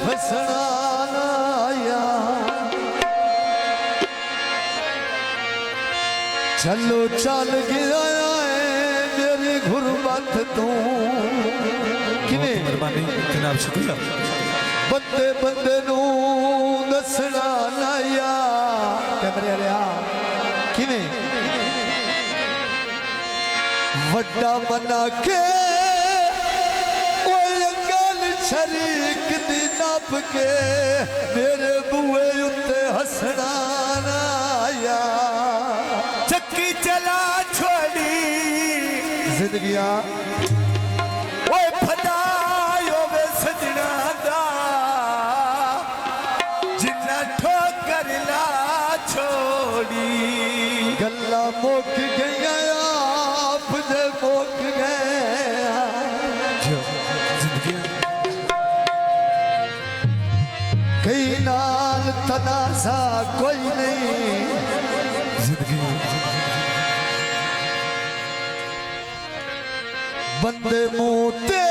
फसना लाया। चलो चल गया है मेरी गुरबत तू किने मेहरबानी जनाब शुक्रिया। बंदे बंदे नू दसना लाया कैमरे वाले किने वड्डा बना के शरीक दी नप के मेरे बुए उत्ते हसना आया। चक्की चला छोड़ी जिंदगिया ओए फदायो वे सजना दा जिन्ना ठोकर ला छोड़ी। गल्ला मुक गया आप दे मुक गया। कई नाल तनासा कोई नहीं जिंदगी बंदे मोते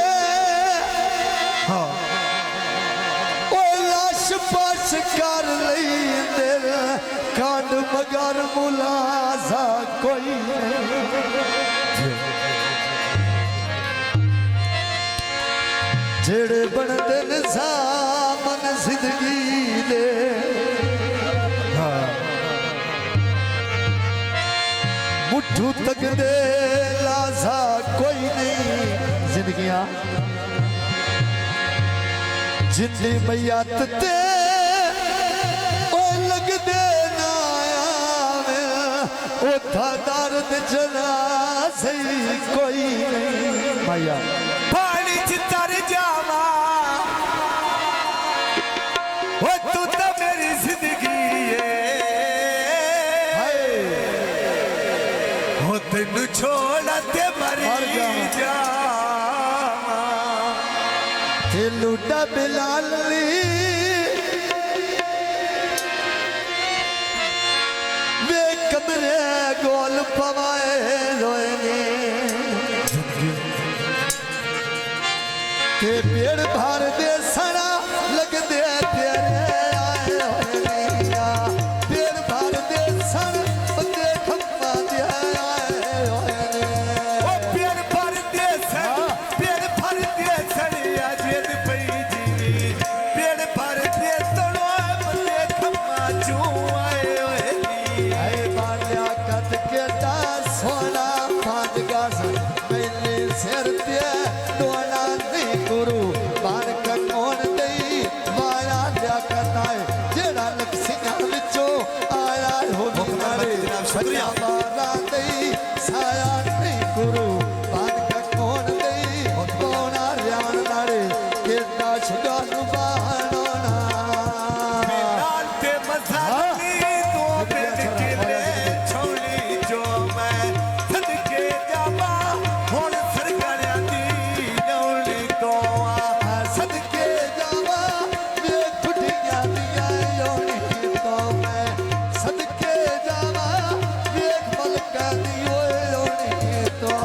हाँ ओ लाश पाश कर लेंदे कांड मगर मुलाजा कोई नहीं। जेड़े बनते निजामन जिंदगी दे मुठू तक दे लाजा कोई नहीं। जिंदगियां जिंदी मैयत ते ओ लग दे ना आवे उथा दर्द जना सही कोई नहीं। मैया पानी च तर जावा ओ तू तो मेरी जिंदगी है हो तेनू छोड़ा ते मरी जावा। ते लुटा बिलाली वे कमरे गोल पवाए रोए के पेड़ भर दे सड़ा लग दे तेरे आए होया। पेड़ भर दे सड़ बंदे खम्मा दे आए होया। ओ पेड़ भर दे सड़ अजेद पई जी। पेड़ भर दे तड़ो बंदे खम्मा चू आए होए। आए बालिया कद के दा सोना फाद गास मैंने सिर ते डोला नहीं गुरु बार का कौन दई माया लिया करता है जेड़ा लक्ष्या विचो आया हो मारे शुक्रिया। मारा दई साया नहीं गुरु बार का कौन दई कौन रियान मारे केटा छगान बाणोना लाल ते मसाली तो बेच के ले छोड़ी जो मैं सदके जावा हुण सरकारियां दी नौली तो आ। सदके जावा वे खुटियां दिया योनी तो मैं सदके जावा वे मलका दियो योनी तो।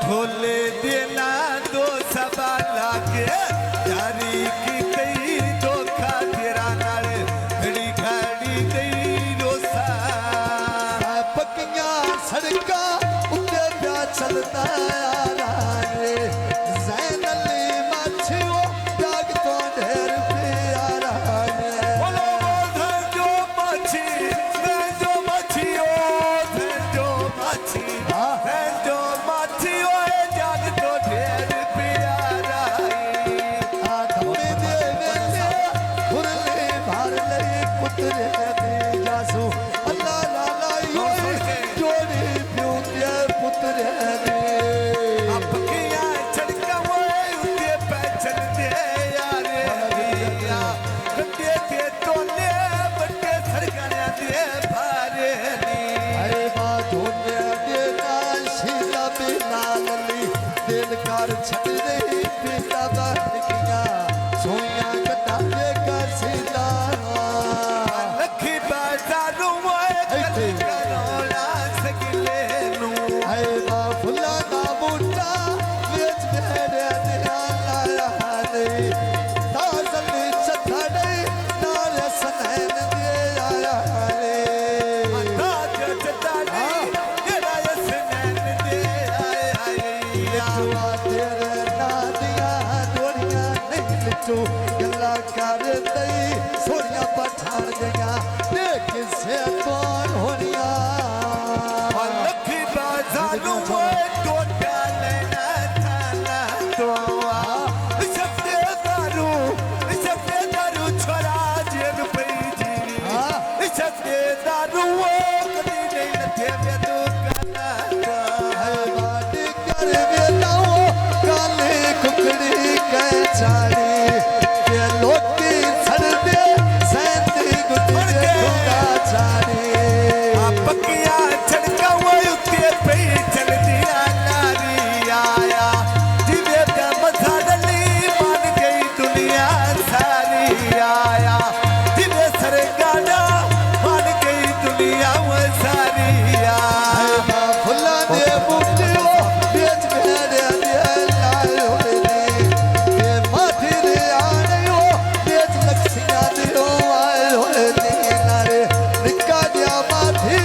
ढोले देना दो सबा लागे यारी की तई धोखा तेरा नाल घड़ी घड़ी दई रोसा। पक्कियां सड़का उत्ते प्या चलता यारा रे जैन अली माछियो जाग तो ढेर प्यारा रे। बोलो धंजो माछी धंजो माछियो धंजो माछी धंजो माछियो जाग तो ढेर प्यारा। धमनी दे वेले खुरले भार ले पुत्र दे जासू अल्लाह लाला यो जोड़ी प्यो दे पुत्र दे। अपकियां चढ़का होए उते पैचल दे यारे दिया गड्डे ते तोले बड्डे सरकारियां दे भारे नी। अरे बाधोने देना शीला बिलाल ली दिल कर छट रही पिता बहनिया सोया कटा दे का सीधा। लखी बाजारू होए कल करोला सकिले नू। अरे बा फुला ना बूटा बेच दे दिया लाया रे ताजल मिठू गल्ला कर दई सोनिया पठान दिया देख से कौन होनिया लखी बाजारू टोटा लेना थाना तो सबसे दारू छोरा जेन पे जी सबसे दारू कभी नहीं लथे में तो बाटी कर बेलाओ काले कुकड़ी के चारी के लोटी सड़ दे सैंती गुटी खुदा चारी पकिया छड़का वो उत्ते पे चल दिया नारी आया जिवे का मजा डली मान गई दुनिया सारी आया जिवे सरगाना मान गई दुनिया वो सारी आया फुला दे बुटियो बेच भेड़े दे लायो रे के माथी रे आयो बेच लक्ष्मिया दियो आयो रे नारे निका दिया माथी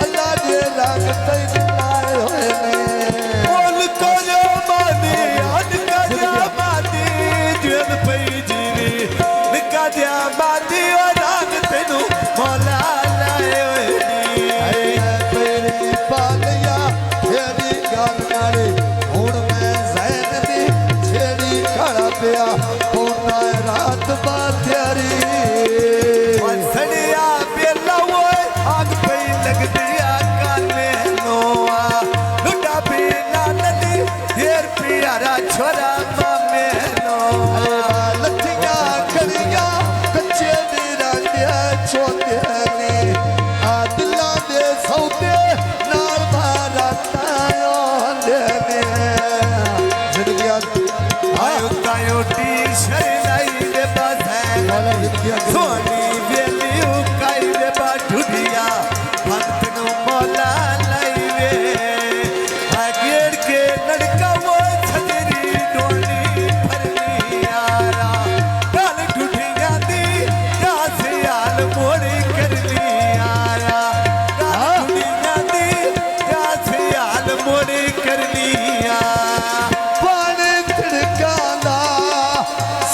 अल्लाह दे रंग तई लायो रे बोल को जो मानी अन का जा मानी जेल पे जीवी निका दिया मानी और रात तेनु मौला लायो नी मेरी पालिया तेरी गल नारे हुण मैं ज़ैन दी छेड़ी खड़ा पिया होना रात बातेरी सड़िया बेला वो आग पे लग दिया काले नोआ लुटा भी ना नदी देर प्यारा छोरा मामे नोआ लठिया करिया कच्चे दीरा दिया छोटे ने आ दिला दे सौते नाल मारा तायो दे जिंदगी आयो तायो टी शरनाई दे बाधे सोनी बेली उकाई दे बाठुडिया भक्त नु मौला लाई वे आगेड़ के लड़का वो छतरी डोली भरनी यारा काल ठुठिया दी दास याल मोड़ी करनी यारा काल ठुठिया दी दास याल मोड़ी करनी यारा पानी तिड़कांदा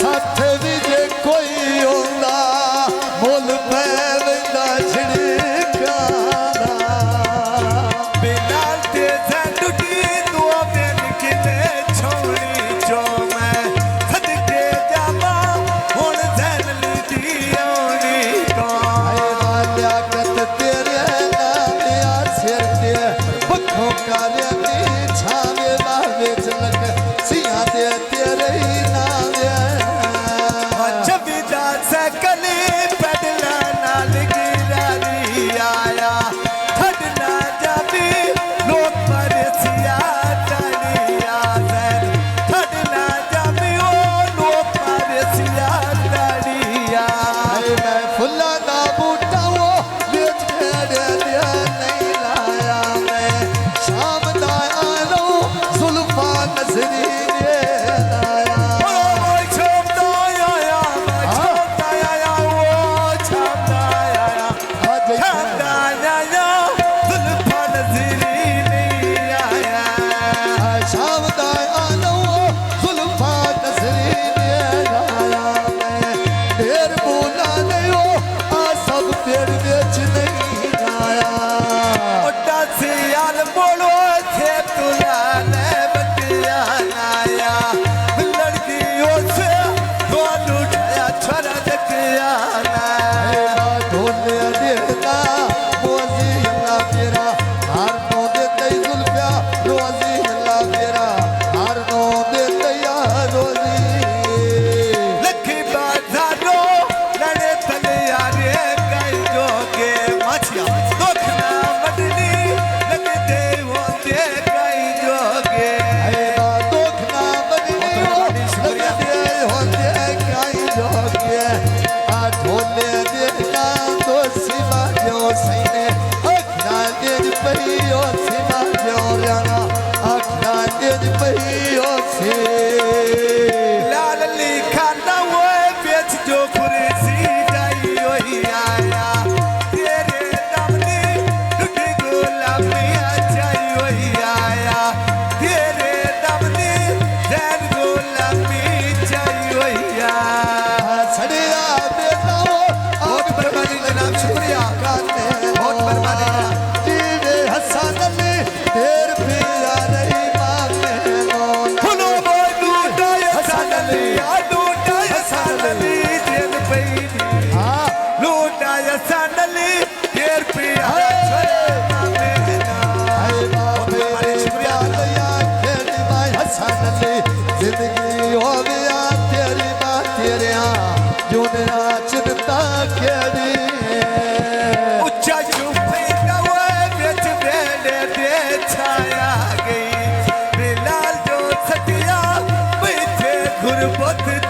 सठ भी जे कोई होंदा मुल पैदा छिड़कांदा बिलाल ते झंडुटी दो बेन किने छोड़ी जो मैं खद के जामा हुन झन लीदी ओनी को आए वालिया कत तेरे नालिया सिर ते पखों काले दी छावे बावे चलक सिया दे तेरे ही नाले जबिदा सकली पडला नाल गिरारी आया ठडना जाबी लोक परसिया तड़िया जैन ठडना जाबी ओ लोक परसिया तड़िया आए मैं फुल्ला दा बूटा वो बेच भेड़े दिया नहीं लाया मैं शाम दा आलो जुल्फा नजरी दे लाया शाम दा आलो जुल्फा नजरी दे लाया मैं ढेर बोला नहीं हो आ सब पेड़ बेच नहीं लाया ढोले देना मोजी अल्लाह तेरा हार नो दे तई जुल्फिया रोजी अल्लाह तेरा हार नो दे तैया रोजी दुख ना बदली हो लगदे होंदे काई जोगे आ ढोले देना तो सिवा जो सैने अखना दे पई ओ सिवा जो राना अखना दे पई ओ से लाल लिखा ना वो बेच जो खुरसी जाई ओही आया तेरे नाम दी टूटी गुलाबिया जाई ओही आया तेरे नाम दी जैन गुलाबी जाई ओही आया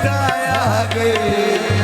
उठाया गए